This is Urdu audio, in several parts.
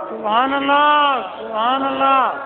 سبحان اللہ سبحان اللہ.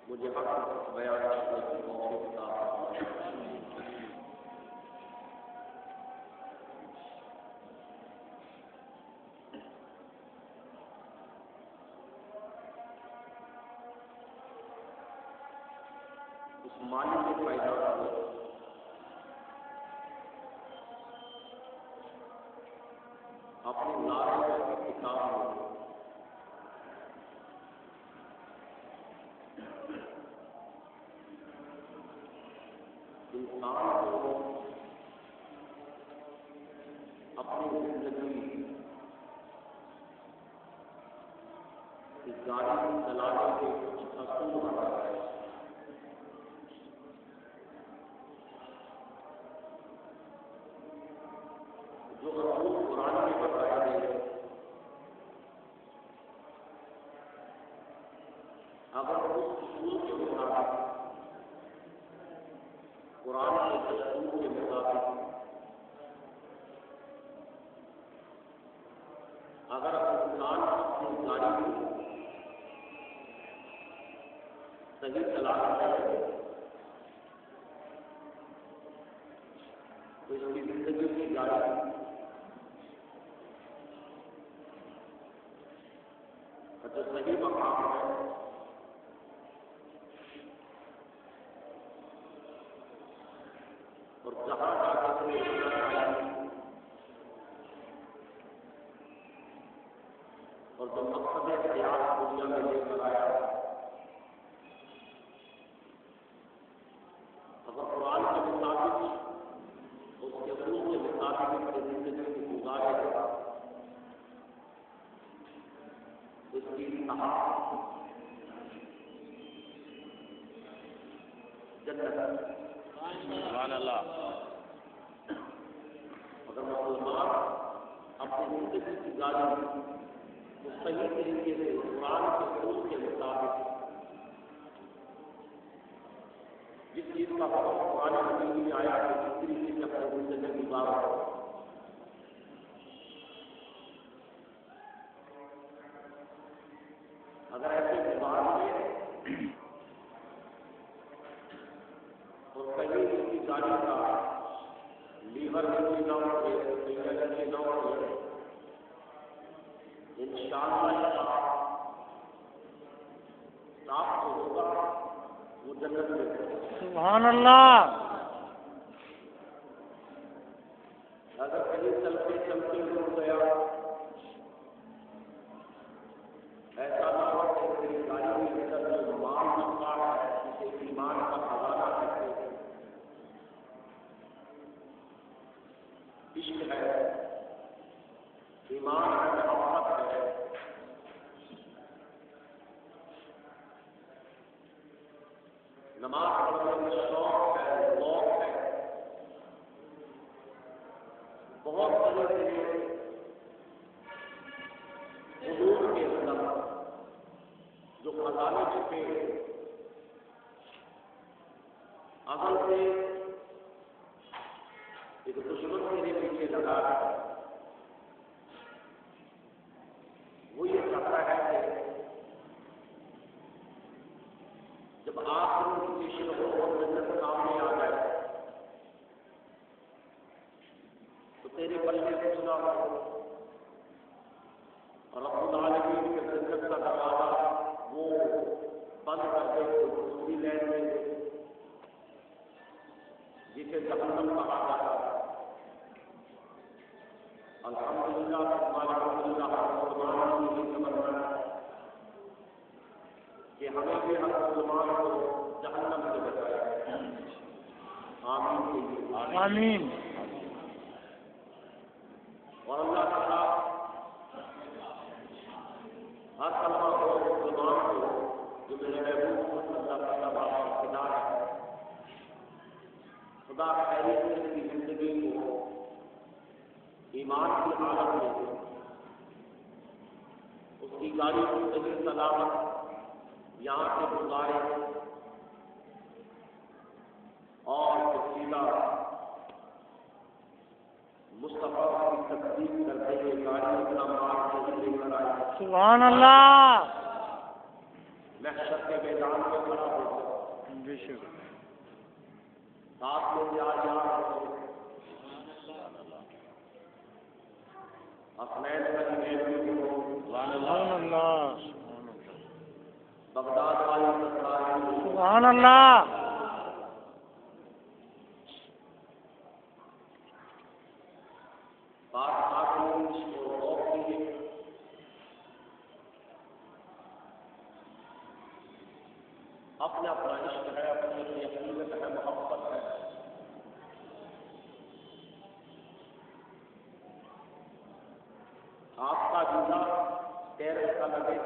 مجھے حق بیان کرنے کی موقع عطا فرمائے. اس معنی میں پیدا ہوئے اپنی نارے کی کتاب میں انسان کو اپنی زندگی کی گاڑی چلانے کے کچھ اصول بتایا ہے. جو اصول قرآن میں بتائے گئے اگر اس اصول کے مطابق قرآن کے دستور کے مطابق اگر انسان اپنی گاڑی کو صحیح چلا ہے تو اس کی زندگی کی گاڑی کا جو صحیح مقام ہے اور جہاں جا کے اور جو مقصد حیات دنیا میں لے کر آیا اگر قرآن کے مطابق اس کے اصول کے مطابق اپنی زندگی کو گزارے گا اس کی انتہا جنت. سبحان اللہ. اگر مسلمان گاڑی وہ صحیح طریقے سے قرآن کے اصول کے مطابق جس چیز کا حکم قرآن مجید میں آیا ہے اس طریقے سے اپنے زندگی گزارو. اگر ایسے گزار لے اور کہیں کسی گاڑی کا لیور نیچے نہ اٹھے پہیہ نیچے نہ اٹھے انشاءاللہ صاف تو ہوگا وہ جنت میں ہوگا. سبحان اللہ. اگر کہیں چلتے چلتے رک گیا ایسا نہ ہو کہ میری گاڑی کے اندر جو مال رکھا ہے جسے ایمان کا خزانہ کہتے ہیں عشق ہے ایمان ہے محبت ہے نماز پڑھنے میں شوق ہے ذوق ہے بہت طرح سے حضور کے اندر جو خزانے چھپے اصل سے ایک دشمن میرے پیچھے لگا ہے وہ یہ چاہتا ہے کہ جب آخر انویٹیشن ہو اور جنت سامنے آ جائے تو تیرے بلے کچھ نہ ہو اور رب العالمین کے جنت کا دروازہ وہ بند کر دے دوسری لین میں جسے جہنم کہا جاتا ہے. الحمدللہ الحمدللہ مسلمان کی یہ تمنا ہے کہ ہمیں بھی ہر مسلمان کو جہنم سے بچائے. آمین آمین. اور اللہ تعالیٰ ہر طلبہ کو مسلمان کو جو میرے محبوب کو اللہ تعالیٰ بابا خدا ہے خدا خیریت سے کی زندگی کو ایمان کی حالت میں اس کی گاڑی کو صحیح سلامت یہاں سے گزارے اور سیدھا مصطفیٰ کی تصدیق کرتے ہوئے گاڑی اپنا مال سے لے کر آئے. سبحان اللہ. محشر کے میدان میں کھڑا ہو بے شک. ساتھ میں یار حسنین کا بھی ہو سبحان اللہ. بغداد والی سرکار سبحان اللہ. بات آتی ہے اپنا اپنا عشق ہے اپنی اپنی عقیدت ہے محبت ہے. آپ کا جوتا پیر کا لگے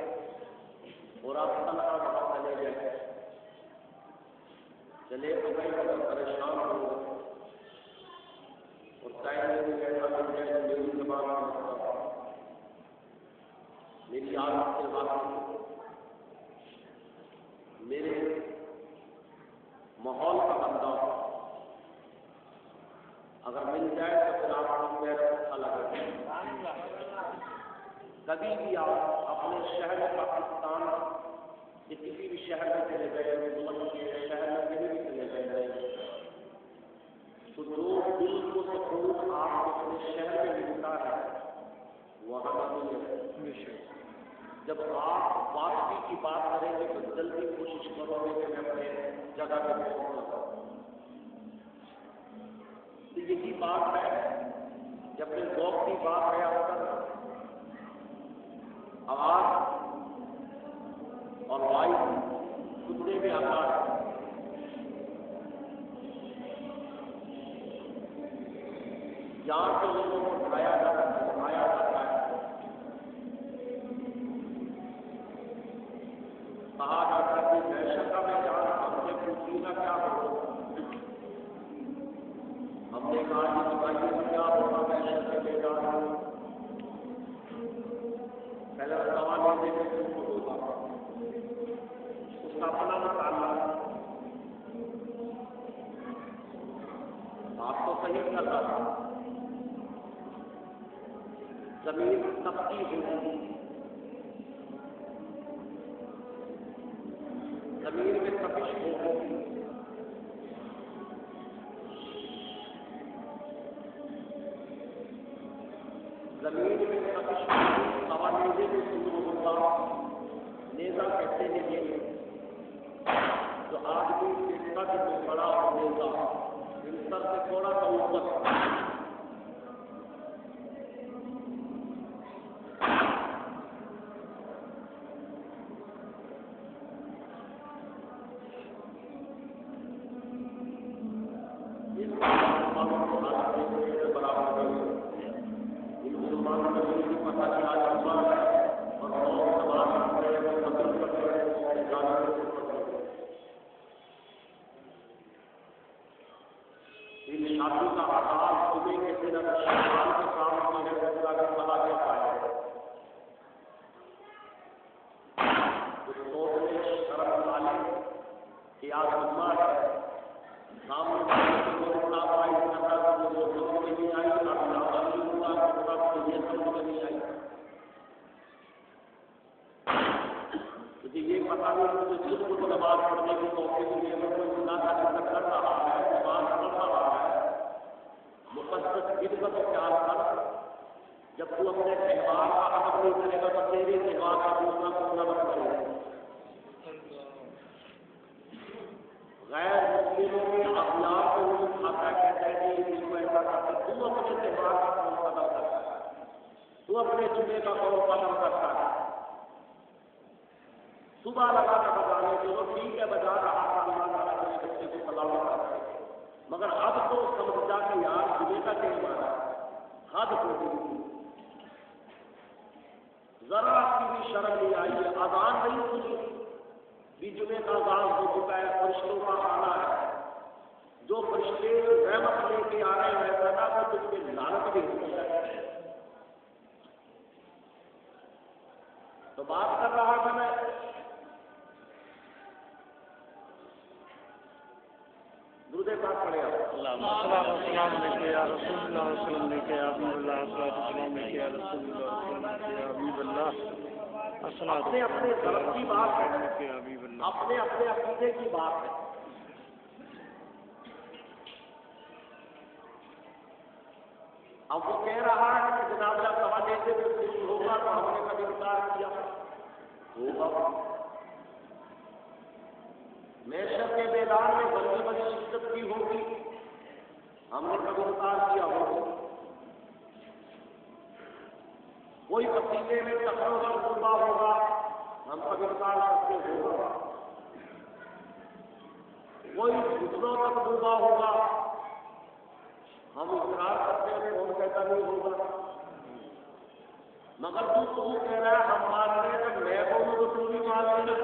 اور آپ تنہا وہاں چلے گئے چلے تو گئے اگر پریشان ہو اور ٹائم میں ایسا مل جائے تو میری زبان کا مسئلہ میری عادت کے بات میرے ماحول کا بندہ اگر مل جائے تو پھر آپ کو پیر اچھا لگے. کبھی بھی آپ اپنے شہر پاکستان کے کسی بھی شہر میں چلے گئے ملک کے شہر میں کہیں بھی چلے گئے تو جو دل کو سکون آپ کو اپنے شہر میں ملتا ہے وہاں نہیں ہے. جب آپ واپسی کی بات کریں گے تو جلدی کوشش کرو گے کہ میں اپنے جگہ پہ پہنچ جاؤں. تو یہی بات ہے جب اپنے ذوق کی بات ہے آپ کا آواز اور وائس کتنے میں آتا ہے. جان کے لوگوں کو اٹھایا جاتا ہے سکھایا جاتا ہے. کہا جاتا ہے کہ دہشت کا میں جان ہم سے پوچھینا کیا ہو ہم نے کہا کہ بتائیے کیا ہوگا دہشت کے میدان میں زمین تپتی ہوگی، زمین میں تپش ہوگی، زمین میں تپش ہوگی، ہوا نیزے میں شروع ہوگا۔ نیزا کہتے ہیں یہ جو آدمی کے قد میں بڑا ہونے کا، سر سے تھوڑا سا اوپر، شادی کا آغاز صبح کے دن شیطان کے کام کی ہے، دوسرا کا بنا کے پائے جو سوچنے شرم والے کیا سننا ہے سامنے سمجھ میں نہیں آئی، اب ہوا یہ سمجھ میں نہیں آئی، مجھے یہ پتا نہیں مجھے جس کو نماز پڑھنے کی توفیق ملی ہے، کوئی گناہ کا ذکر کر رہا ہے، نماز پڑھ رہا ہے، مقدس دن کا تو خیال کر، جب تو اپنے تہوار کا ادب نہیں کرے گا تو تیرے تہوار کا دوسرا کون ادب کرے گا؟ غیر مسلموں کے اخلاق کو وہ کھاتا کہتا ہے کہ اس کو ایسا کرتا ہے، تو اپنے تہوار کا کون قدم کرتا ہے، تو اپنے جمعے کا کون قدم کرتا ہے؟ صبح لگا کر بجانے کے وہ ٹھیک ہے بجا رہا تھا، اللہ تعالیٰ اپنے بچے کو سلامت کرتا ہے، مگر اب تو سمجھ جا کہ یار جمعے کا تہوار ہے، حد ہو گئی، ذرا کی بھی شرم نہیں آئی ہے، اذان نہیں سنی بھی جمعے کا آغاز ہو چکا ہے، فرشتوں کا آنا ہے، جو فرشتے رحمت لے کے آ رہے ہیں پیدا کو تجھ پہ لعنت بھی ہوتی ہے۔ تو بات کر رہا تھا میں درود پاک پڑھے السلام علیکم یا رسول اللہ وسلم علیکم یا حبیب اللہ السلام علیکم یا رسول اللہ وسلم علیکم یا حبیب اللہ السلام اپنے اپنے ضرب کی بات ہے، یا حبیب اللہ، اپنے اپنے عقیدے کی بات ہے۔ اب وہ کہہ رہا ہے کہ جناب سوالے سے خوش ہوگا تو ہم نے کبھی انکار کیا ہوگا، محشر کے میدان میں بڑی بڑی شدت کی ہوگی، ہم نے کبھی انکار کیا ہوگا، کوئی پسینے میں ٹکروں کا تجربہ ہوگا، ہم کبھی انکار کرتے ہوگا، کوئی گھٹنوں کا تجربہ ہوگا، ہم اقرار کرتے ہیں، کون کہتا نہیں ہوگا، مگر تو کہہ رہا ہے ہم مان رہے ہیں، جب میں بولوں تو تم بھی مان لینا،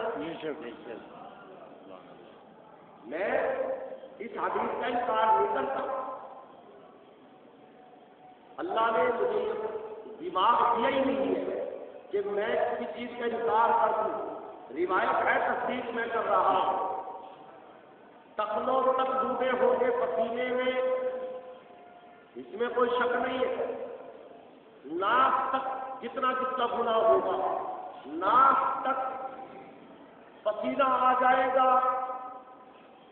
میں اس حدیث کا انکار نہیں کرتا، اللہ نے مجھے دماغ دیا ہی نہیں ہے کہ میں کسی چیز کا انکار کر دوں، روایت ہے تصدیق میں کر رہا ہوں، ٹخنوں تک ڈوبے ہوں گے پسینے میں، اس میں کوئی شک نہیں ہے، ناک تک جتنا جتنا گناہ ہوگا، ناک تک پسینہ آ جائے گا،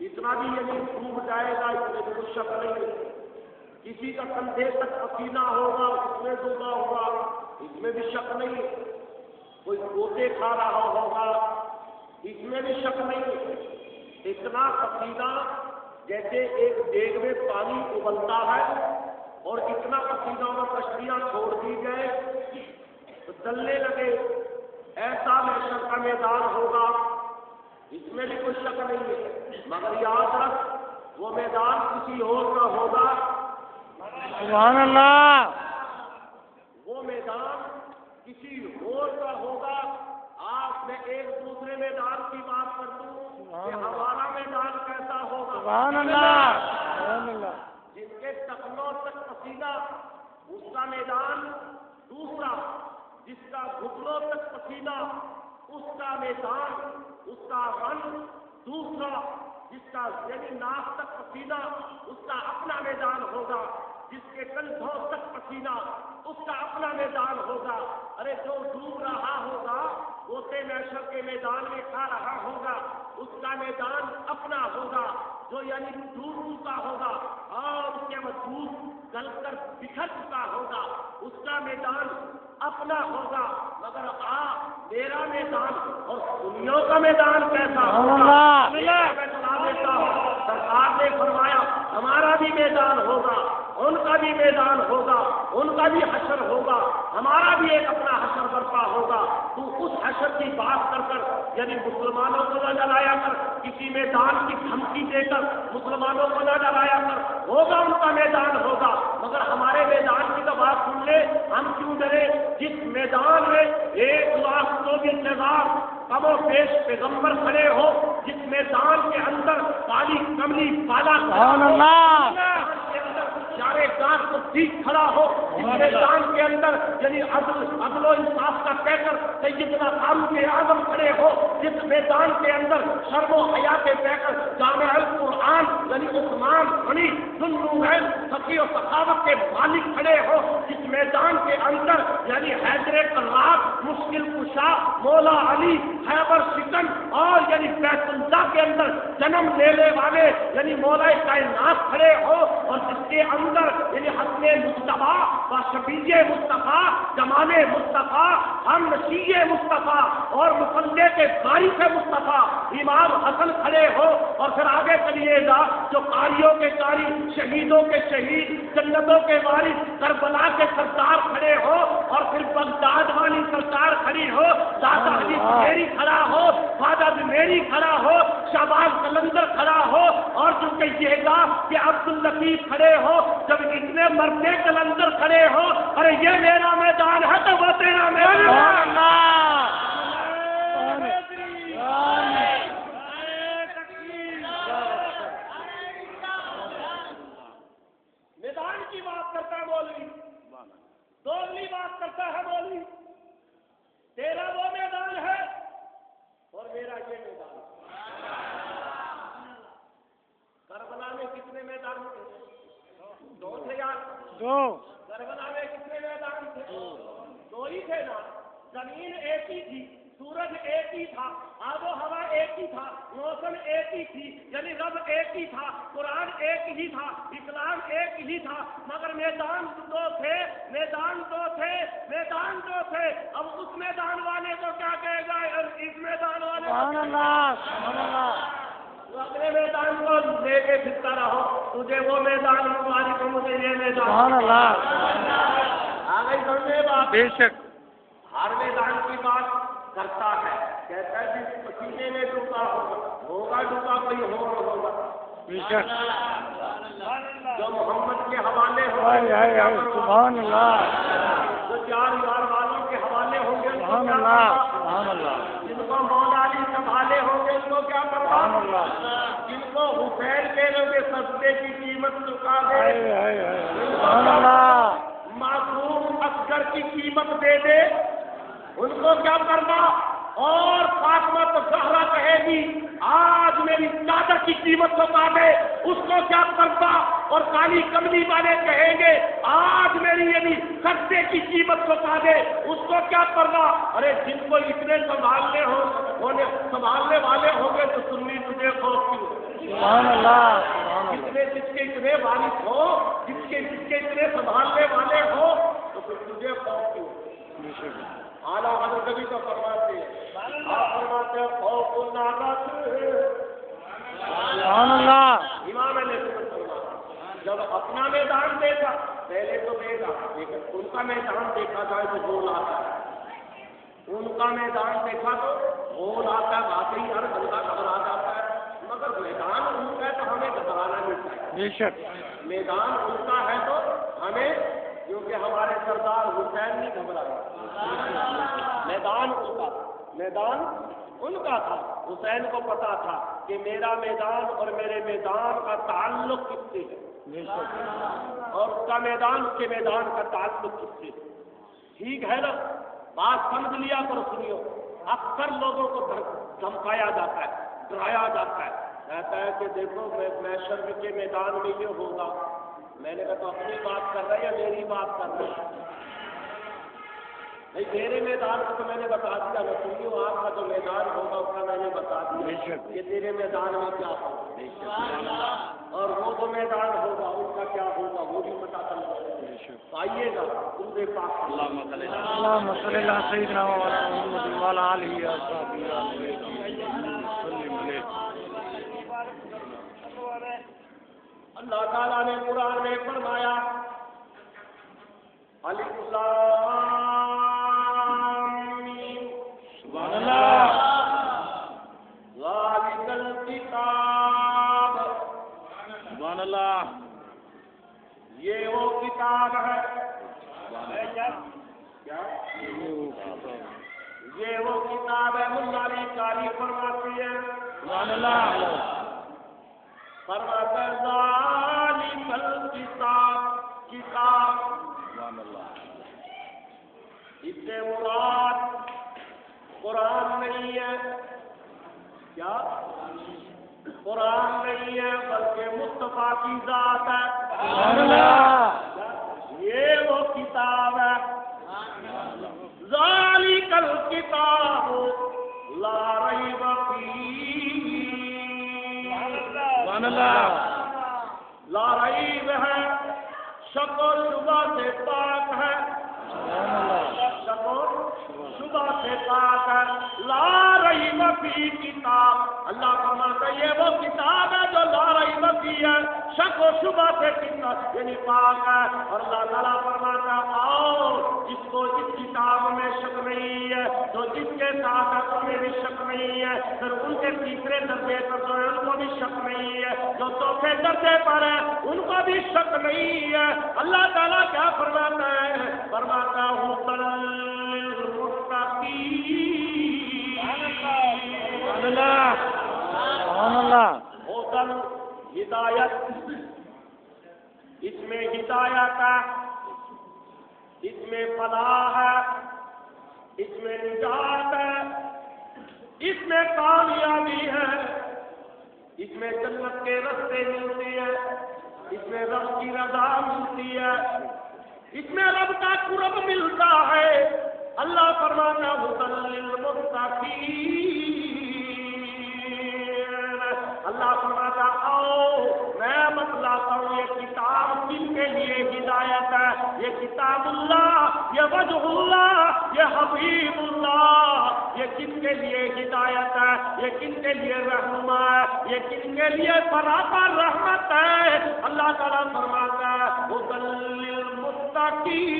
اتنا بھی یعنی ڈوب جائے گا، اس میں کوئی شک نہیں ہے، کسی کا کندھے تک پسینہ ہوگا، اس میں ڈوبا ہوگا، اس میں بھی شک نہیں ہے، کوئی گوتے کھا رہا ہوگا، اس میں بھی شک نہیں ہے، اتنا پسینہ جیسے ایک دیگ میں پانی ابلتا ہے اور اتنا پسینہ اور کشتیاں چھوڑ دی گئے تو چلنے لگے، ایسا محشر کا میدان ہوگا، اس میں بھی کوئی شک نہیں ہے، مگر یاد رکھ وہ میدان کسی اور کا ہوگا، سبحان اللہ، وہ میدان کسی اور کا ہوگا۔ آپ میں ایک دوسرے میدان کی بات کر دوں کہ ہمارا میدان کیسا ہوگا؟ سبحان اللہ، سبحان اللہ، جن کے ٹخنوں تک پسینہ اس کا میدان دوسرا، جس کا گھٹنوں تک پسینہ اس کا میدان، اس کا رنگ دوسرا، جس کا یعنی ناک تک پسینہ اس کا اپنا میدان ہوگا، جس کے کندھوں تک پسینہ اس کا اپنا میدان ہوگا. ارے جو ڈوب رہا ہوگا غوطے محشر کے میدان میں کھا رہا ہوگا اس کا میدان اپنا ہوگا. جو یعنی ڈوب چکا ہوگا اور اس کے ڈوب گل کر بکھر چکا ہوگا اس کا میدان اپنا ہوگا. مگر میرا میدان اور دنیا کا میدان کیسا ہوگا؟ میں سنا دیتا ہوں. سرکار نے فرمایا ہمارا بھی میدان ہوگا, ان کا بھی میدان ہوگا, ان کا بھی حشر ہوگا, ہمارا بھی ایک اپنا حشر برپا ہوگا. تو اس حشر کی بات کر یعنی مسلمانوں کو نہ ڈرایا کر, کسی میدان کی دھمکی دے کر مسلمانوں کو نہ ڈرایا کر. ہوگا ان کا میدان ہوگا, مگر ہمارے میدان کی تو بات سن لے. ہم کیوں ڈرے؟ جس میدان میں 1,24,000 کم و بیش پیغمبر کھڑے ہو, جس میدان کے اندر کالی کملی بالا کھڑا ہو, اس میدان کے اندر یعنی عدل و انصاف کا کہہ کر سیدنا فاروق اعظم کھڑے ہو, جس میدان کے اندر شرم و حیا کے کہہ کر جامع القرآن یعنی عثمان غنی ذوالنورین فقیہ و سخاوت کے مالک کھڑے ہو, جس میدان کے اندر یعنی حیدر کرار مشکل کشا مولا علی خیبر شکن اور یعنی بیت اللہ کے اندر جنم لینے والے یعنی مولا کائنات کھڑے ہو, اور جس کے اندر یعنی حسن مصطفیٰ و شفیع مصطفیٰ جمال مصطفیٰ ہم نشیع مصطفیٰ اور مصلح کے بارش مصطفیٰ امام حسن کھڑے ہو. اور پھر آگے چلیے گا جو قاریوں کے قاری شہیدوں کے شہید جنتوں کے وارث کربلا کے سردار کھڑے ہو, اور پھر بغداد والی سرکار کھڑی ہو, دادا علی میری کھڑا ہو, خواجہ میری کھڑا ہو, شہباز قلندر کھڑا ہو, اور جو کہیے گا کہ عبداللطیف کھڑے ہو, جب اتنے مرتے قلندر کھڑے ہو, ارے یہ میرا میدان ہے تو وہ تیرا میدان. میدان کی بات کرتا ہے مولوی, دوگلی بات کرتا ہے مولوی. تیرا وہ میدان ہے اور میرا یہ میدان. کربلا میں کتنے میدان تھے؟ 2 تھے یار. 2. کربلا میں کتنے میدان تھے؟ 2 ہی تھے نا. زمین ایک ہی تھی, سورج ایک ہی تھا, آب و ہوا ایک ہی تھا, موسم ایک ہی تھی, یعنی رب ایک ہی تھا, قرآن ایک ہی تھا, اسلام ایک ہی تھا, مگر میدان 2 تھے, میدان 2 تھے, میدان 2 تھے. اب اس میدان والے کو کیا کہے گا, اس میدان والے تو اپنے میدان کو لے کے پھرتا رہو, تجھے وہ میدان مبارک کو مجھے یہ میدان. آ گئی سمجھے بات؟ بے شک ہر میدان کی بات کرتا ہے, کہتا ہے جس پسینے میں ڈوبا ہوگا ڈوبا کوئی ہوگا. بے شک جو محمد کے حوالے ہوں سبحان اللہ, جو 4 یار والوں کے حوالے ہوں گے سبحان اللہ, جن کو مولا علی سنبھالے ہوں گے ان کو کیا سبحان اللہ, جن کو حسین کے لوگ سجدے کی قیمت چکا دے سبحان اللہ, معصوم اصغر کی قیمت دے دے ان کو کیا کرنا. اور فاطمہ زہرا کہے گی آج میری چادر کی قیمت چکا دے, اس کو کیا کرتا. اور کالی کملی والے کہیں گے آج میری یعنی سجدے کی قیمت چکا دے, اس کو کیا کرنا. ارے جن کو اتنے سنبھالنے والے ہوں گے تو سنی تجھے خوف کیوں. سبحان اللہ. جس کے اتنے وارث ہو, جس کے اتنے سنبھالنے والے ہو تو پھر تجھے خوف کیوں. اعلیٰ حضرت کبھی تو فرماتے ہیں, آپ فرماتے ہیں خوف نہ رکھ. سبحان اللہ. امام علیہ السلام جب اپنا میدان دیکھا پہلے تو دیکھا, لیکن ان کا میدان دیکھا جائے تو بول آتا ہے. ان کا میدان دیکھا تو بول آتا ہے, واقعی ہر بندہ گھبرا جاتا ہے. مگر میدان ان کا ہے تو ہمیں گھبرانا نہیں چاہیے. بے شک میدان ان کا ہے تو ہمیں, کیونکہ ہمارے سردار حسین نہیں گھبرایا. میدان ان کا تھا. حسین کو پتا تھا کہ میرا میدان اور میرے میدان کا تعلق کس سے ہے, اور اس کا میدان اس کے میدان کا تعلق کس سے ہے. ٹھیک ہے نا, بات سمجھ لیا کرو. سنیو, اکثر لوگوں کو دھمکایا جاتا ہے, ڈرایا جاتا ہے, کہتا ہے کہ دیکھو محشر کے میدان میں یہ ہوگا. میں نے کہا تو اپنی بات کر رہا ہے یا میری بات کر رہا ہے؟ نہیں میرے میدان کو تو میں نے بتا دیا، میں سنیوں آپ کا جو میدان ہوگا اس کا میں نے بتا دیا کہ تیرے میدان میں کیا ہوگا، اور وہ جو میدان ہوگا ان کا کیا ہوگا وہ بھی پتا چل جائے گا۔ آئیے گا تمہارے پاس اللہم صلی علی سیدنا محمد وعلی آلہ وصحبہ وسلم۔ اللہ تعالیٰ نے قرآن میں فرمایا الف لام میم سبحان اللہ، ذالک الکتاب، سبحان اللہ، یہ وہ کتاب ہے، کیا یہ وہ کتاب ہے، ملا علی قاری فرماتی ہے سبحان اللہ، فرماتا ہے ذالک الکتاب، کتاب سبحان اللہ، اس سے مراد قرآن نہیں ہے، کیا قرآن نہیں ہے بلکہ مصطفیٰ کی ذات ہے، سبحان اللہ، یہ وہ کتاب ہے، ذالک الکتاب لا ریب فیہ، سبحان اللہ، لا ریب ہے، شک و شبہ سے پاک ہے، سبحان اللہ، شک و شبہ سے پاک ہے، لا ریب فی کتاب، اللہ فرماتا ہے یہ وہ کتاب ہے جو لا ریب فی ہے، شک و شبہ سے کتاب یعنی پاک ہے، اور اللہ تعالیٰ فرماتا ہے آؤ جس کو اس کتاب میں شک نہیں ہے، جو جس کے ساتھ ہے اس میں بھی شک نہیں ہے، پھر ان کے تیسرے درجے پر جو ہے ان کو بھی شک نہیں ہے، جو چوتھے درجے پر ہے ان کو بھی شک نہیں ہے، اللہ تعالیٰ کیا فرماتا ہے، فرماتا ہوں سبحان اللہ، سبحان اللہ، ہوتل ہدایت، اس میں ہدایت ہے، اس میں فلاح ہے، اس میں نجات ہے، اس میں کامیابی ہے، اس میں جنت کے رستے ملتی ہے، اس میں رب کی رضا ملتی ہے، اس میں رب کا قرب ملتا ہے، اللہ فرماتا ہدی للمتقین، اللہ فرماتا آؤ میں بتلاتا ہوں یہ کتاب کن کے لیے ہدایت ہے، یہ کتاب اللہ، یہ وجہ اللہ، یہ حبیب اللہ، یہ کن کے لیے ہدایت ہے، یہ کن کے لیے رہنما ہے، یہ کن کے لیے برابر رحمت ہے، اللہ تعالیٰ فرماتا ہے ہدی للمتقین،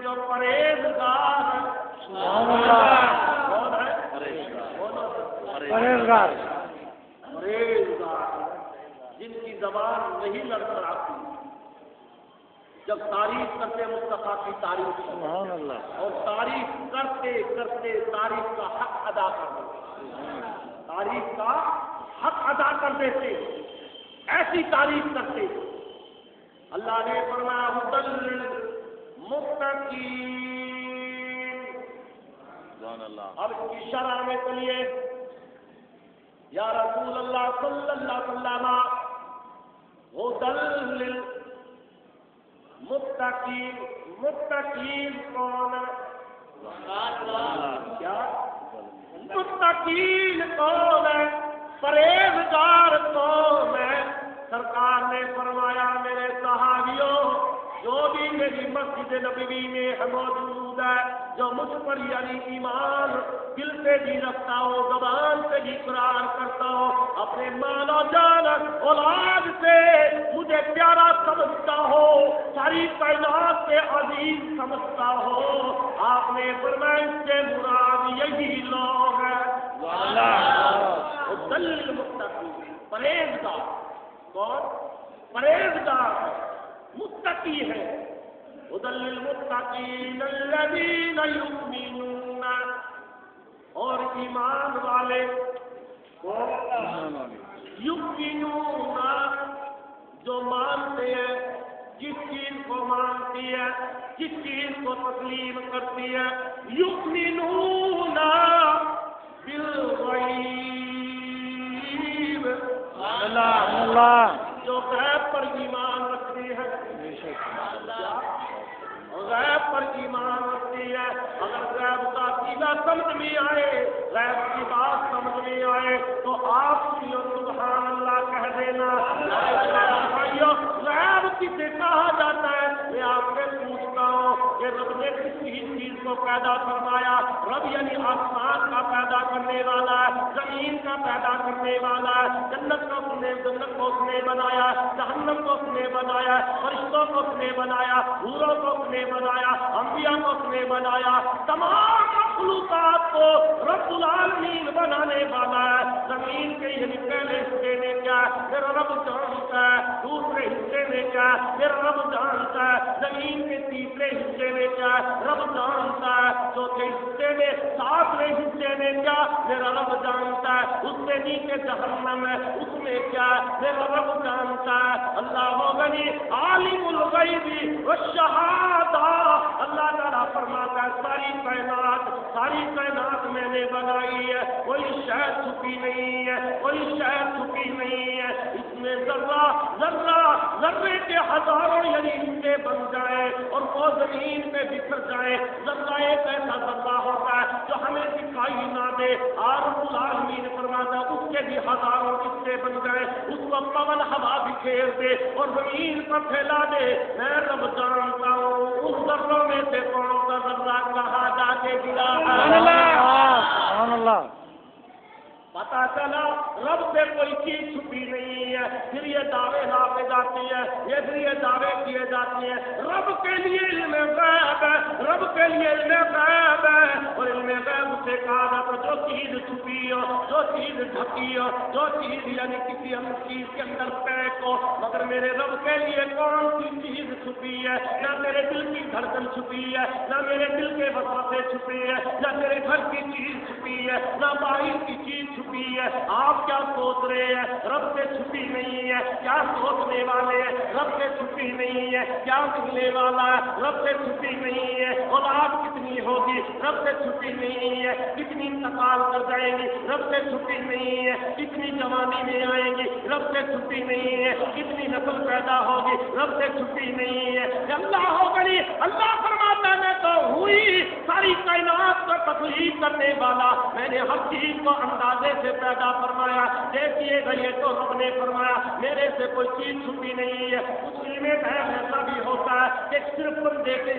جو پرہیزگار ہے، سبحان اللہ، کون ہے؟ پرہیزگار، پرہیزگار، جن کی زبان نہیں لڑکھڑاتی، جب تعریف کرتے مصطفیٰ کی تعریف سبحان اللہ، اور تعریف کرتے کرتے تعریف کا حق ادا کر دیتے، تعریف کا حق ادا کر دیتے، ایسی تعریف کرتے، اللہ نے فرمایا ہدی للمتقین، سبحان اللہ، اب اس کی شرح میں چلیے یا رسول اللہ صلی اللہ علیہ وسلم ہدی للمتقین، متقین کون ہے؟ کیا متقین کون ہے؟ پرہیزگار کون ہے؟ سرکار نے فرمایا میرے صحابیوں جو بھی میری مسجد نبوی میں موجود ہے، جو مجھ پر یعنی ایمان دل سے بھی رکھتا ہو، زبان سے بھی اقرار کرتا ہو، اپنے مال و جان اولاد سے مجھے پیارا سمجھتا ہو، ساری کائنات سے عزیز سمجھتا ہو، آپ نے فرمایا اس سے مراد یہی لوگ ہیں پرہیزگار، کون پرہیزگار متقی ہے، ہدی للمتقین الذین یؤمنون، اور ایمان والے یؤمنون جو مانتے ہیں، جس چیز کو مانتی ہے، جس چیز کو تسلیم کرتی ہے، یؤمنون بالغیب، اللہ، جو غیب پر ایمان رکھتی ہے، غیب پر ایمان سمجھ میں آئے، غیب کی بات سمجھ میں آئے تو آپ سنیو سبحان اللہ کہہ دینا۔ بھائیو غیب کسے کہا جاتا ہے؟ میں آپ سے پوچھتا ہوں کہ رب نے کسی چیز کو پیدا فرمایا، رب یعنی آسمان کا پیدا کرنے والا ہے، زمین کا پیدا کرنے والا ہے، جنت کو اس نے بنایا، جہنم کو اس نے بنایا، فرشتوں کو اس نے بنایا، حوروں کو اس نے بنایا، انبیاء کو اس نے بنایا، تمام مخلوقات کو رب العالمین بنانے والا ہے۔ زمین کے یعنی پہلے حصے میں کیا ہے میرا رب جانتا ہے، دوسرے حصے میں کیا ہے میرا رب جانتا ہے، زمین کے تیسرے حصے میں کیا ہے رب جانتا ہے، چوتھے حصے میں، ساتویں حصے میں کیا میرا رب جانتا ہے، اس سے نیچے جہنم ہے اس میں کیا میرا رب جانتا ہے۔ اللہ غنی عالم الغیب والشہادہ، اللہ تعالیٰ فرماتا ہے ساری کائنات میں نے بنائی ہے، کوئی شے چھپی نہیں ہے، کوئی شے چھپی نہیں ہے، اس میں ذرے کے ہزاروں یعنی حصے بن جائیں اور وہ زمین پہ بکھر جائیں، ذرہ ایک ایسا ذرہ ہوتا ہے جو ہمیں دکھائی نہ دے، اور رب العالمین فرماتا ہے اس کے بھی ہزاروں حصے بن جائیں، اس کو پون ہوا بکھیر دے اور زمین پر پھیلا دے، میں رب جانتا ہوں ان ذروں میں سے کون سا ذرہ کہاں جا کے گرا ہے۔ سبحان اللہ۔ پتا چلا رب سے کوئی چیز چھپی نہیں ہے۔ پھر یہ دعوے لاتے جاتے ہیں، پھر یہ دعوے کیے جاتے ہیں رب کے لیے علم غیب ہے، رب کے لیے علم غیب ہے، اور علم غیب سے کہا جاتا جو چیز چھپی ہو، جو چیز ڈھکی ہو، جو چیز یعنی کسی ہم چیز کے اندر پیک ہو، مگر میرے رب کے لیے کون سی چیز چھپی ہے؟ نہ میرے دل کی دھڑکن چھپی ہے، نہ میرے دل کے وسوسے چھپی ہے، نہ میرے گھر کی چیز چھپی ہے، نہ باہر کی چیز چھپی ہے۔ آپ کیا سوچ رہے ہیں؟ رب سے چھپی نہیں ہے، کیا سوچنے والے ہیں؟ رب سے چھپی نہیں ہے، کیا ملنے والا ہے؟ رب سے چھپی نہیں ہے، اولاد کتنی ہوگی؟ رب سے چھپی نہیں ہے، کتنی انتقال کر جائیں گی؟ رب سے چھپی نہیں ہے، کتنی جوانی میں آئیں گی؟ رب سے چھپی نہیں ہے، کتنی نسل پیدا ہوگی؟ رب سے چھپی نہیں ہے۔ اللہ ہوگی، اللہ فرماتا ہے تو ہوئی ساری کائنات کو تخلیق کرنے والا، میں نے ہر چیز کو اندازے سے پیدا فرمایا، دیکھیے گا یہ تو رب نے فرمایا میرے سے کوئی چیز چھپی نہیں ہے۔ اس علم غیب ایسا بھی ہوتا ہے کہ صرف بندے کے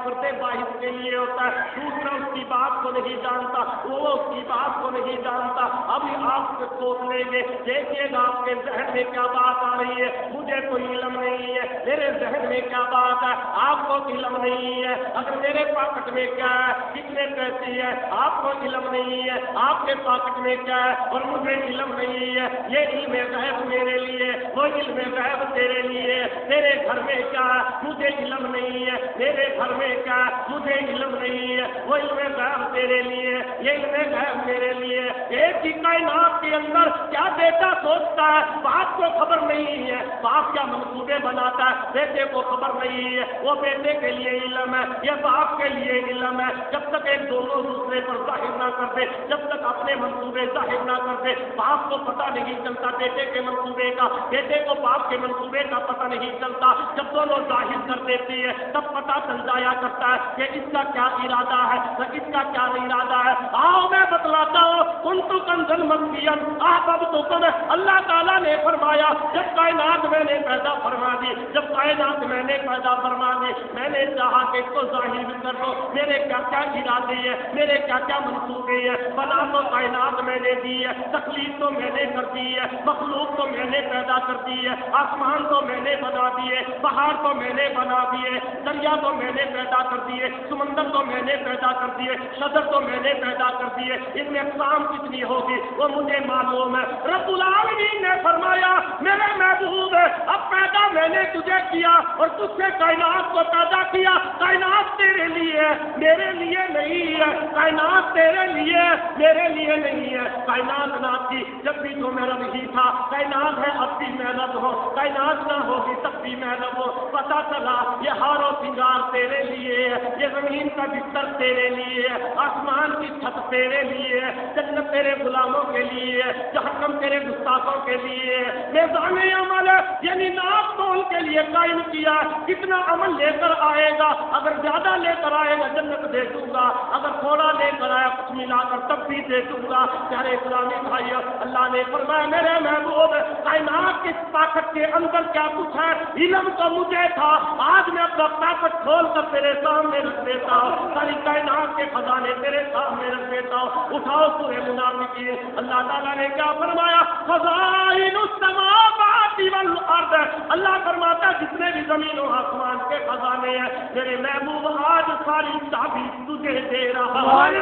پردے باہر کے لیے ہوتا ہے، دوسرا اس کی بات کو نہیں جانتا، وہ اس کی بات کو نہیں جانتا۔ ابھی آپ سے سوچ لیں گے، دیکھیے گا آپ کے ذہن میں کیا بات آ رہی ہے، مجھے کوئی علم نہیں ہے، میرے ذہن میں کیا بات ہے آپ کو علم نہیں ہے، اگر میرے پاکٹ میں کیا ہے کتنے پیسے ہے آپ کو علم نہیں ہے، آپ کے پاکٹ میں کیا ہے اور مجھے علم نہیں ہے۔ یہ علم غیب میرے لیے، وہ علم غیب تیرے لیے، تیرے گھر میں کیا ہے مجھے علم نہیں ہے، میرے گھر میں کیا ہے مجھے علم نہیں ہے، وہ علم غیب تیرے لیے، یہ علم غیب میرے لیے۔ ایک ہی کائنات کے اندر کیا بیٹا سوچتا ہے باپ کو خبر نہیں ہے، باپ کیا منصوبے بناتا ہے بیٹے کو خبر نہیں ہے، وہ بیٹے کے لیے علم ہے، یہ باپ کے لیے علم ہے۔ جب تک ایک دونوں دوسرے پر ظاہر نہ کر دے، جب تک اپنے منصوبے ظاہر نہ کر دے، باپ کو پتہ نہیں چلتا بیٹے کے منصوبے کا، بیٹے کو باپ کے منصوبے کا پتہ نہیں چلتا۔ جب دونوں ظاہر کر دیتی ہے تب پتہ چل جایا کرتا ہے کہ اس کا کیا ارادہ ہے، اس کا کیا ارادہ ہے۔ آؤ میں بتلاتا ہوں، کنتو کنزن مخفیًا احببتکم، اللہ تعالیٰ نے فرمایا جب کائنات میں نے پیدا فرما دی، جب کائنات میں نے پیدا فرما دی، میں نے چاہا کہ اس کو ظاہر بھی کر دو، میرے کیا کیا ارادے ہیں، میرے کیا کیا منصوبے ہیں۔ بنا تو کائنات میں نے دی ہے، تخلیق تو میں نے کر دی ہے، مخلوق تو میں نے پیدا کر دی ہے، آسمان تو میں نے بنا دیے، پہاڑ تو میں نے بنا دیے، دریا تو میں نے پیدا کر دیے، سمندر تو میں نے پیدا کر دیے، شجر تو میں نے پیدا کر دیے، ان میں اقسام کتنی ہوگی وہ مجھے معلوم ہے۔ رب العالمین نے فرمایا میرے محبوب اب پیدا میں نے تجھے کیا اور تجھ سے کائنات کو پیدا کیا، کائنات تیرے لیے میرے لیے نہیں ہے، کائنات تیرے لیے میرے لیے نہیں ہے۔ کائنات نہ تھی جب بھی تو میں رب ہی تھا، کائنات ہے اب بھی میں رب ہوں، کائنات نہ ہوگی تب بھی میں رب ہوں۔ پتا چلا یہ ہار و سنگار تیرے لیے ہے، یہ زمین کا بستر تیرے لیے ہے، آسمان کی چھت تیرے لیے ہے، جنت تیرے غلاموں کے لیے ہے، جہنم تیرے گستاخوں کے لیے ہے۔ میزان عمل یعنی ناپ تول کے لیے قائم کیا، کتنا عمل لے کر آئے گا، اگر زیادہ لے کر آئے گا جنت دے دوں گا، اگر تھوڑا لے کر آیا کچھ ملا کر تب بھی دے دوں گا۔ پیارے اسلامی بھائیو، اللہ نے فرمایا میرے محبوب کائنات کی طاقت کے اندر کیا کچھ ہے، علم تو مجھے تھا، آج میں اپنا طاقت کھول کر تیرے سامنے رکھ دیتا ہوں، ساری کائنات کے خزانے تیرے سامنے رکھ دیتا ہوں۔ اٹھاؤ سورہ منافقین، اللہ تعالیٰ نے کیا فرمایا، خزائن السماوات والارض، اللہ فرماتا ہے جتنے بھی زمین و آسمان کے خزانے ہیں میرے محبوب آج ساری چابی تجھے دے رہا ہے۔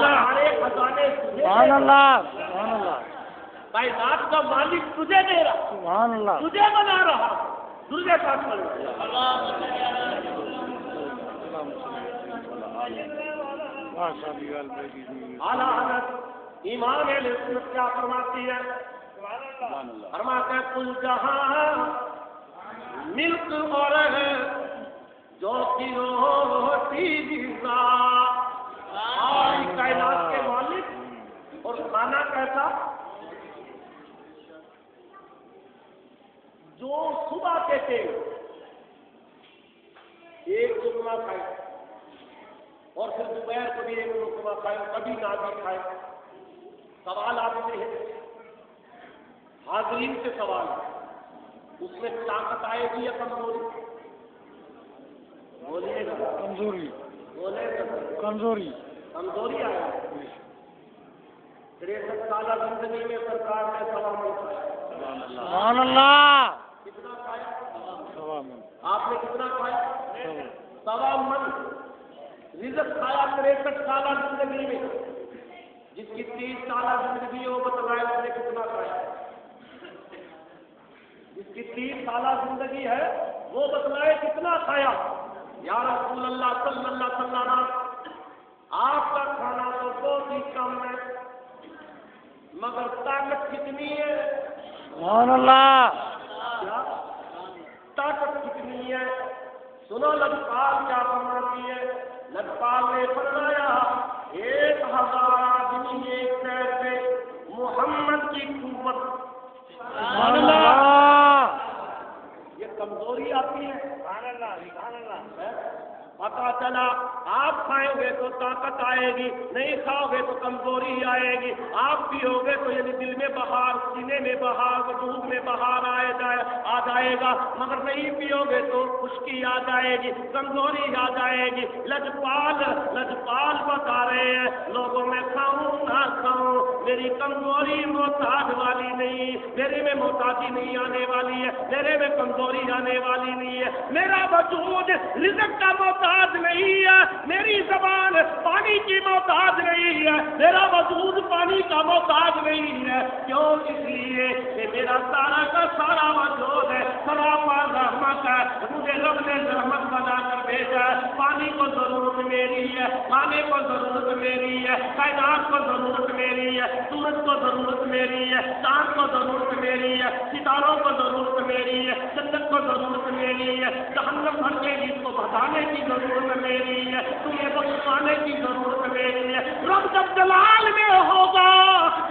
سارے خزانے سبحان اللہ، سبحان اللہ، کائنات کا مالک تجھے دے رہا، سبحان اللہ، تجھے بنا رہا، تجھے ساتھ کر اعلیٰ حضرت امام اہل سنت کیا فرماتی ہے، فرماتے ہیں کل جہاں ملک اور ہے جو کی روٹی اور کائنات کے مالک اور کھانا کیسا، جو صبح کے ٹائم ایک لقمہ کھائے اور پھر دوپہر کو بھی ایک لقمہ کھائے، کبھی نہ بھی کھائے۔ سوال آپ سے ہے، حاضرین سے سوال ہے، اس میں طاقت آئے گی یا کمزوری؟ بولیے گا، کمزوری، بولے گا، کمزوری، کمزوری آئے گی۔ 63 سالہ زندگی میں سرکار نے سوا من کھایا، سبحان اللہ، کتنا کھایا؟ سوا من، آپ نے کتنا کھایا؟ سوا من رزق کھایا 63 سالہ زندگی میں۔ جس کی 30 سالہ زندگی ہے وہ بتلائے اس نے کتنا کھایا؟ جس کی 30 سالہ زندگی ہے وہ بتلائے کتنا کھایا؟ یا رسول اللہ صلی اللہ علیہ وسلم، آپ کا کھانا تو بہت ہی کم ہے مگر طاقت کتنی ہے؟ سبحان اللہ، کیا طاقت کتنی ہے؟ سنو لجپال کیا فرماتی ہے، لجپال نے فرمایا 1000 آدمی ایک پیر پہ محمد کی قوت۔ سبحان اللہ، یہ کمزوری آتی ہے، سبحان اللہ، سبحان اللہ۔ پتا چلا آپ کھائیں گے تو طاقت آئے گی، نہیں کھاؤ گے تو کمزوری آئے گی، آپ پیو گے تو یعنی دل میں بہار، سینے میں بہار، وجود میں بہار آ جائے گا، مگر نہیں پیو گے تو خشکی آ جائے گی، کمزوری آ جائے گی۔ لجپال بتا رہے ہیں لوگوں میں کھاؤں نہ کھاؤں، میری کمزوری محتاج والی نہیں، میرے میں محتاجی نہیں آنے والی ہے، میرے میں کمزوری آنے والی نہیں ہے، میرا وجود رزق کا محتاج نہیں ہے، میری زبان پانی کی محتاج نہیں ہے، میرا وجود پانی کا محتاج نہیں ہے۔ کیوں؟ اس لیے کہ میرا سارا کا سارا وجود ہے سراپر رحمت ہے، مجھے رب نے رحمت بنا کر بھیجا ہے۔ پانی کو ضرورت میری ہے، کھانے کو ضرورت میری ہے، کائنات کو ضرورت میری ہے، سورج کو ضرورت میری ہے، چاند کو ضرورت میری ہے، ستاروں کو ضرورت میری ہے، جنت کو ضرورت میری ہے، جہنم بھر کے جس کو بتانے کی ضرورت میری ہے، تمہیں بخشانے کی ضرورت میری ہے۔ رب جب جلال میں ہوگا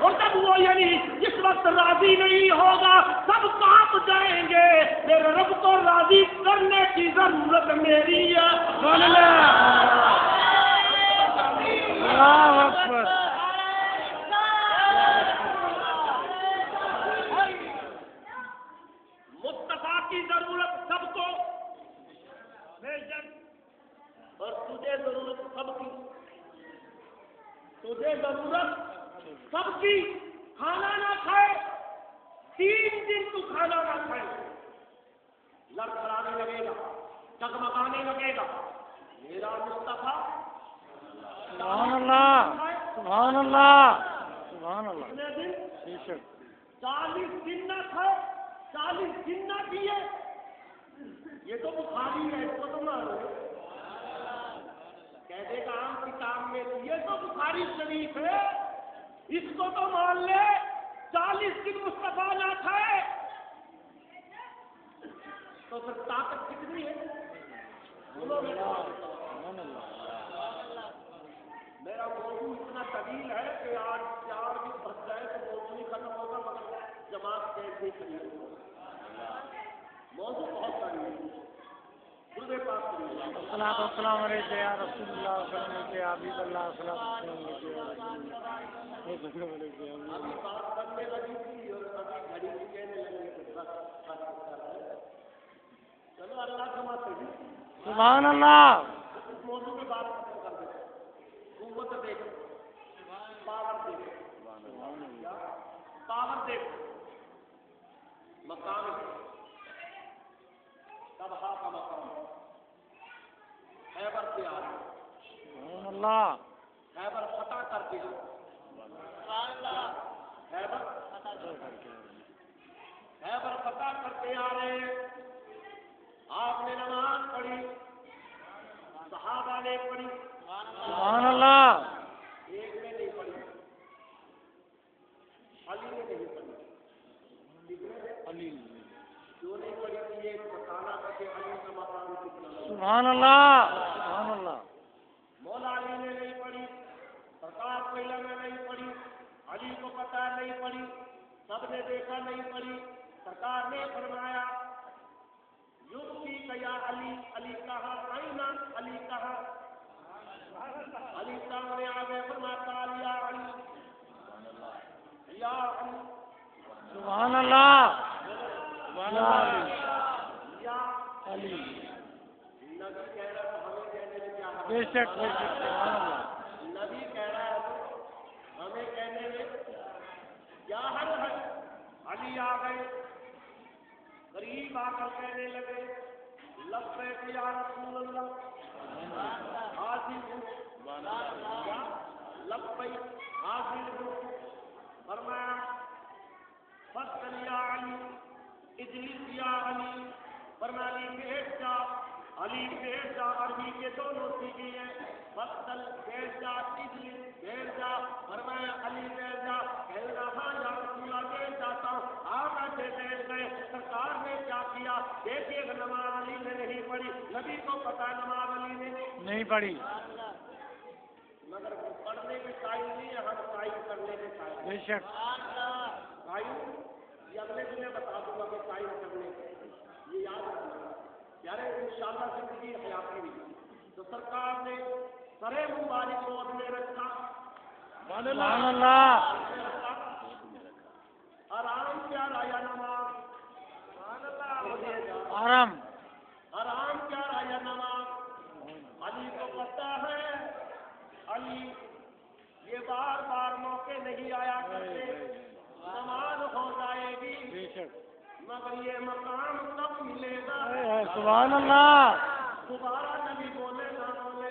اور جب وہ یعنی جس وقت راضی نہیں ہوگا سب کانپ جائیں گے، میرے رب کو راضی کرنے کی ضرورت میری ہے۔ اللہ اکبر، مصطفیٰ کی ضرورت سب کو اور تجھے ضرورت سب کی، تجھے ضرورت سب کی۔ کھانا نہ کھائے 3 دن تو کھانا نہ کھائے، لڑکھڑانے لگے گا، ٹگمگانے لگے گا، میرا مصطفیٰ سبحان اللہ، سبحان اللہ، سبحان اللہ، کتنے دن؟ بے شک، 40 دن نہ کھائے، 40 دن نہ پیے، یہ تو بخاری ہے، اس کو تو نہ کہہ دے گا عام کتاب میں، یہ تو بخاری شریف ہے، اس کو تو مان لے۔ 40 دن مصطفیٰ نہ کھائے تو پھر طاقت کتنی ہے؟ سنو میرا موضوع اتنا طویل ہے کہ آج 4 دن بچ جائے تو موضوع نہیں ختم ہوگا، مگر جماعت کیسے ہی کری موضوع بہت طویل ہے. درود پاک پڑھیے. الصلاۃ والسلام علیک یا رسول اللہ صلی اللہ علیہ وسلم حبیب اللہ صلی اللہ علیہ وسلم. ابھی بات کرنے لگی تھی اور ابھی گھڑی بھی کہنے لگے کہ بس چلو اللہ کا مت ہے. سبحان اللہ. اس موضوع میں بات ختم کر دیتے ہیں. قوت دیکھ، پاور دیکھ، پاور دیکھ، مقام تب کا مقام خیبر سے آ سبحان اللہ. خیبر فتح کر کے خیبر فتح کر کے آ رہے ہیں. آپ نے نماز پڑھی، صحابہ نے پڑھی. سبحان اللہ. ایک نے نہیں پڑھی، علی نے نہیں پڑھی. علی جو نہیں پڑھی تھی یہ بتانا تھا کہ علی کا مقام کتنا ہے. سبحان اللہ. سبحان اللہ. مولا علی نے نہیں پڑھی، سرکار پہلا نے نہیں پڑھی، علی کو پتا نہیں پڑھی، سب نے دیکھا نہیں پڑھی. سرکار نے فرمایا یوتی کیا علی، علی کہا آئینہ، علی کہا. علی سامنے آ گئے، فرماتا یا علی یا علی. سبحان اللہ. سبحان اللہ. یا علی. نبی کہہ رہا ہے ہمیں کہنے میں کیا حرج؟ بے شک بے شک. سبحان اللہ. نبی کہہ رہا ہے ہمیں کہنے میں کیا حرج ہے؟ علی آ گئے، قریب آ کر کہنے لگے لبیک یا رسول اللہ، حاضر ہوں. لبیک حاضر ہوں. فرمایا فصل یا علی، اجلس یا علی. فرمایا علی بیٹھ جا، علی بیٹھ جا. عربی کے دونوں سیکھے ہیں، فصل بیٹھ جا، اجلس بیٹھ جا. فرمایا علی بیٹھ جا. کہہ رہا یا رسول اللہ بیٹھ جاتا ہوں. آپ ایسے بیٹھ گئے. سرکار نے کیا کیا دیکھیے، نماز علی نے نہیں پڑھی. نبی کو پتا نماز علی نے نہیں پڑھی. مگر پڑھنے میں ٹائم نہیں ہے، ہم ٹائم کرنے میں ٹائم. بے شک. ٹائم یہ اگلے دن میں بتا دوں گا کہ ٹائم کرنے یہ یاد رکھنا. یار انشاءاللہ زندگی حیاتی نہیں تو سرکار نے سرے مبارک کو اپنے رکھا. سبحان اللہ. آرام کیا رایا نماز، آرام. آرام کیا رایا نماز. علی کو پتا ہے علی یہ بار بار موقع نہیں آیا کرتے، نماز ہو جائے گی بے شک. مگر یہ مقام کب ملے گا. سبحان اللہ. دوبارہ نبی بولے نہ بولے.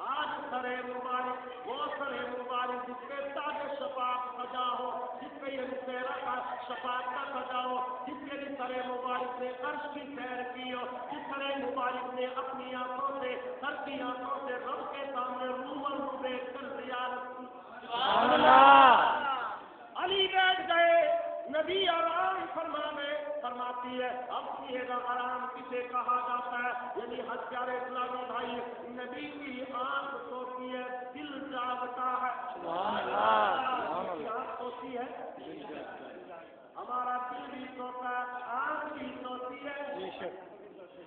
آج سرے مبارک، وہ سرے مبارک جس پہ تاج شفاعت سجا ہو، جس پہ یہ سیرا کا شفاعت کا سجا ہو، جس کے لیے سرے مبارک نے عرش کی سیر کی ہو، جس سرے مبارک نے اپنی آنکھوں سے، سر کی آنکھوں سے رب کے سامنے روبرو دیکھ کر زیارت کی. سبحان اللہ. علی بیٹھ گئے. نبی آرام فرماتی ہے. اب یہ آرام کسے کہا جاتا ہے؟ یعنی ہتھیارے اسلامی بھائی، نبی کی آنکھ سوتی ہے، دل جاگتا ہے. سبحان اللہ. آنکھ سوتی ہے، ہمارا دل بھی سوتا ہے، آنکھ بھی سوتی ہے. بے شک.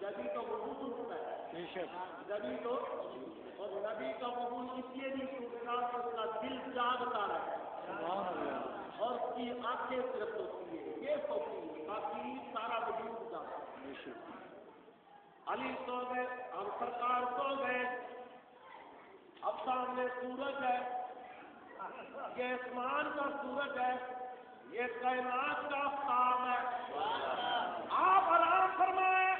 جبھی تو وضو ٹوٹتا ہے، بے شک. جبھی تو. اور نبی کا وضو اس لیے نہیں ٹوٹتا کہ اس کا دل جاگتا ہے سبحان اللہ. اور اس کی آنکھیں صرف ہوتی ہے، یہ سوتی ہے، باقی سارا وجود کا. بے شک. علی سو گئے، اب سرکار سو گئے. اب سامنے سورج ہے، یہ آسمان کا سورج ہے، یہ کائنات کا آفتاب ہے. آپ آرام فرمائیں.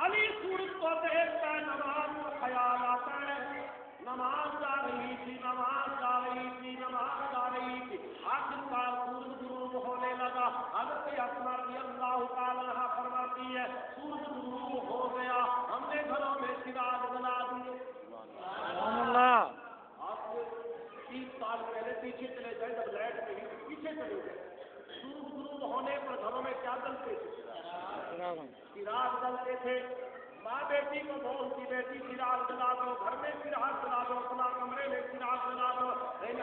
علی سورج کو دیکھتا ہے، نماز کا خیال آتا ہے. نماز جا رہی تھی، نماز جا رہی تھی، نماز جا رہی تھی. آخرکار سورج غروب ہونے لگا. حضرت اسماء رضی اللہ تعالیٰ عنہا فرماتی ہے سورج غروب ہو گیا، ہم نے گھروں میں چراغ جلا دیے. سبحان اللہ. آپ 30 سال پہلے پیچھے چلے جائیں، جب لائٹ نہیں پیچھے چلے جائیں. سورج غروب ہونے پر گھروں میں کیا جلتے تھے؟ چراغ جلتے تھے. ماں بیٹی کو بولتی بیٹی چراغ جلا دو، گھر میں چراغ جلا دو، اپنا کمرے میں چراغ جلا دو.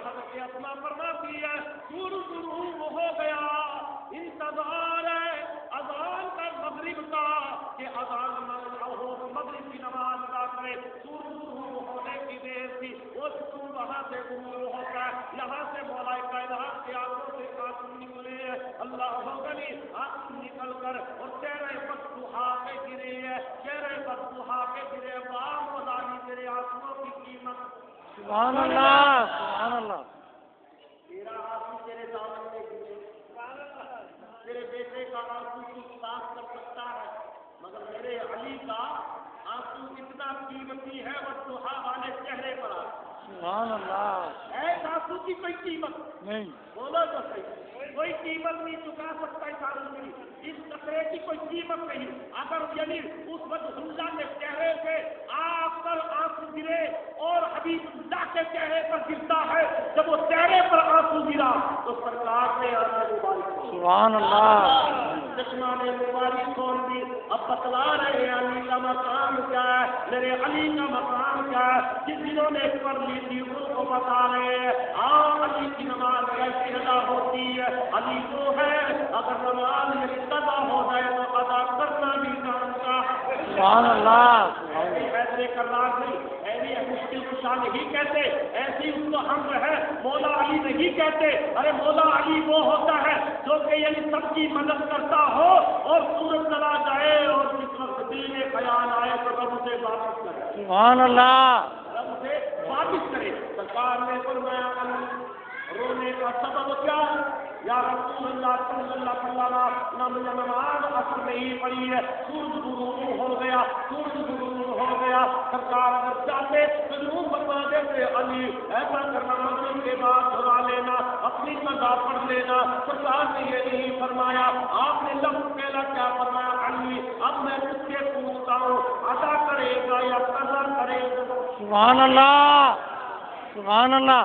حضرت اسماء فرماتی ہے سورج غروب ہو گیا، انتظار ہے اذان کا مغرب کا کہ اذان ہو مغرب کی نماز ادا کرے. سورج غروب ہونے کی دیر تھی، وہ سورج وہاں سے غروب ہوتا ہے، یہاں سے مولا کائنات کی آنکھوں سے آنسو نکلے ہیں. اللہ ہوگی آنسو نکل کر اور چہرے بددعا پہ گرے ہے، چہرے بددعا پہ گرے. واہ مولا تیرے آنسوؤں کی قیمت. سبحان اللہ سبحان اللہ. تیرا آنسو تیرے دامن میں گرے، تیرے بیٹے کا آنسو تو صاف کر سکتا ہے، مگر میرے علی کا آنسو اتنا قیمتی ہے وہ دعا والے چہرے پر. سبحان اللہ. ایس آنسو کی کوئی قیمت نہیں. بولو تو صحیح، کوئی قیمت نہیں چکا سکتا اس آنسو کی، اس قطرے کی کوئی قیمت نہیں. اگر یعنی اس وقت حمزہ کے چہرے سے آپ پر آنسو گرے اور حبیب اللہ کے چہرے پر گرتا ہے، جب وہ چہرے پر آنسو گرا تو سرکار نے آنسو مبارک سبحان اللہ. چشمہ نے مبارک کھول دی. اب بتلا رہے ہیں علی کا مقام کیا ہے، میرے علی کا مقام کیا ہے. جن دنوں نے پڑھ لی تھی ان کو بتا رہے ہیں علی کی نماز کیسے ادا ہوتی ہے. علی وہ ہے اگر نماز میں قضا ہو جائے تو ادا کرنا بھی جانتا ہے. سبحان اللہ. ایسے کرنا نہیں، ایسی مشکل کشا نہیں کہتے، ایسی اس کو ہم ہے مولا علی نہیں کہتے. ارے مولا علی وہ ہوتا ہے جو کہ یعنی سب کی مدد کرتا ہو اور سورج چلا جائے اور جس وقت دل میں خیال آئے تو رب سے واپس کرے. سبحان اللہ. رب سے واپس کرے. سرکار نے فرمایا رونے کا سبب کیا ہے؟ یا رسول اللہ صلی اللہ علیہ وسلم نماز اثر نہیں پڑی ہے، سورج غروب ہو گیا، سورج غروب ہو گیا. سرکار اگر چاہتے تو ضرور بتا دیتے علی ایسا کرنا مغرب کے بعد دہرا لینا، اپنی قضا پڑھ لینا. سرکار نے یہ نہیں فرمایا. آپ نے لفظ پہلا کیا فرمایا علی اب میں تجھ سے پوچھتا ہوں ادا کرے گا یا قضا کرے گا؟ سبحان اللہ سبحان اللہ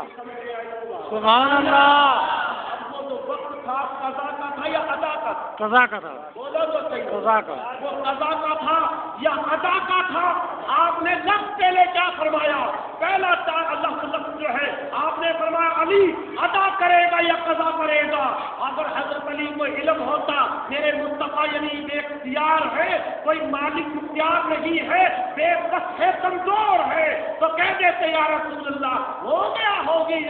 سبحان اللہ. اب وہ جو وقت تھا قضا کا تھا یا ادا کا؟ قضا کا تھا. بولو تو صحیح. قضا کا. وہ قضا کا تھا یا ادا کا تھا؟ آپ نے لفظ پہلے کیا فرمایا؟ پہلا لفظ جو ہے آپ نے فرمایا علی ادا کرے گا یا قضا کرے گا. اگر حضرت علی کو علم ہوتا میرے مصطفیٰ یعنی بے اختیار ہے، کوئی مالک اختیار نہیں ہے، بے بس ہے، کمزور ہے، تو کہہ دیتے یا رسول اللہ ہو گیا ہوگی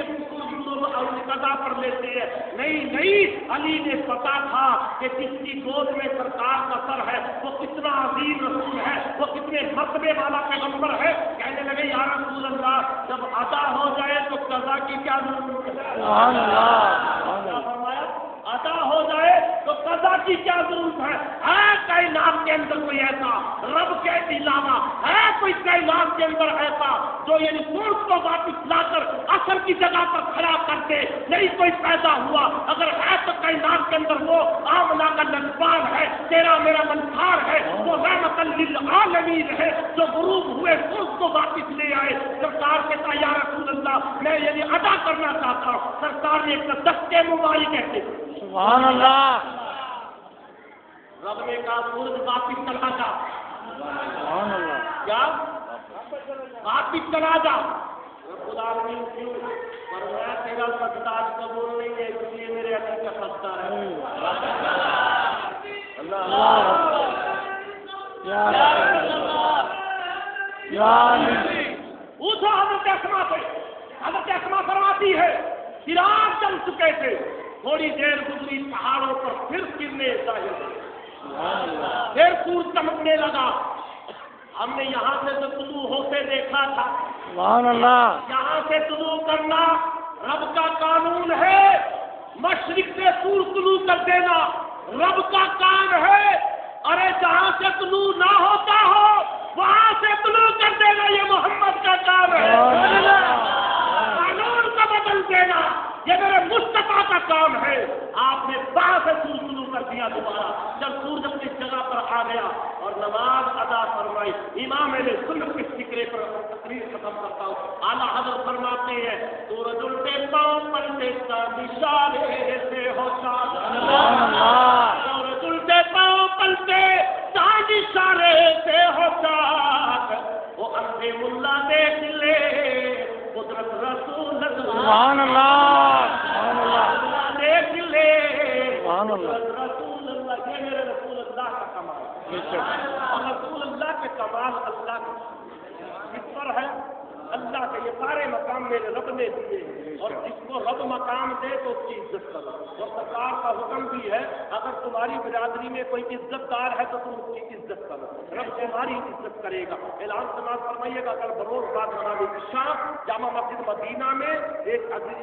قضا پر لیتے ہیں. نہیں، علی نے پتا تھا کہ جس کی گود میں سرکار کا سر ہے وہ کتنا عظیم رسول ہے، وہ کتنے مرتبے والا پیغمبر ہے. کہنے لگے یا رسول اللہ جب ادا ہو جائے تو قضا کی کیا ضرورت ہے؟ سبحان اللہ. فرمایا ادا ہو جائے تو قضا کی کیا ضرورت ہے؟ کائنات کے اندر کوئی ایسا رب کے علاوہ ہے کوئی کائنات کے اندر ایسا جو یعنی سورج کو واپس لا کر اثر کی جگہ پر کھڑا کر دے؟ نہیں کوئی پیدا ہوا. اگر ہے تو کائنات کے اندر وہ آمنا کا نجبان ہے، تیرا میرا منصار ہے، وہ رحمت للعالمین ہے جو غروب ہوئے سورج کو واپس لے آئے. سرکار کہتا یا رسول اللہ میں یعنی ادا کرنا چاہتا ہوں. سرکار نے ایک دستے مبارک کہتے سبحان اللہ. رب نے کہا سورج واپس چلا جا. سبحان اللہ. کیا واپس چلا جا؟ رب العالمین کیوں؟ فرمایا تیرا سجدہ قبول نہیں ہے اس لیے میرے علی کا سجدہ ہے. پوچھو حضرت اسماء فرماتی ہے چراغ جل چکے تھے، تھوڑی دیر گزری پہاڑوں پر پھر گرنے ظاہر ہوئے، پھر سورج چمکنے لگا. ہم نے یہاں سے تو طلوع ہوتے دیکھا تھا. سبحان اللہ. یہاں سے طلوع کرنا رب کا قانون ہے. مشرق سے سورج طلوع کر دینا رب کا کام ہے. ارے جہاں سے طلوع نہ ہوتا ہو وہاں سے طلوع کر دینا یہ محمد کا کام ہے. قانون کو بدل دینا یہ میرے مصطفیٰ کا کام ہے. آپ نے وہاں سے سورج طلوع کر دیا دوبارہ جب سورج اپنی جگہ پر آ گیا اور نماز ادا فرمائی. امام علیہ سنت کے فکرے پر تقریر ختم کرتا ہوں. اعلیٰ حضرت فرماتے ہیں سورج الٹے پاؤں پر اشارے سے ہوتا، سورج الٹے پاؤں پلتے چاند اشارے سے ہو چاک وہ اندھے ملا دیکھ لے قدرت رسول سبحان اللہ، سبحان اللہ، دیکھ لے سبحان اللہ، رسول اللہ، یہ میرے رسول اللہ کا کمال ہے۔ بے شک، اور رسول اللہ کے کمال اللہ کس پر ہے؟ اللہ کے یہ سارے مقام میرے رب نے دیے ہیں، اور جس کو رب مقام دے تو اس کی عزت کرو۔ اور سرکار کا حکم بھی ہے اگر تمہاری برادری میں کوئی عزت دار ہے تو تم اس کی عزت کرو، رب تمہاری عزت کرے گا۔ اعلان سماعت فرمائیے گا کل بروز بات منانے کی شام جامع مسجد مدینہ میں ایک عزیز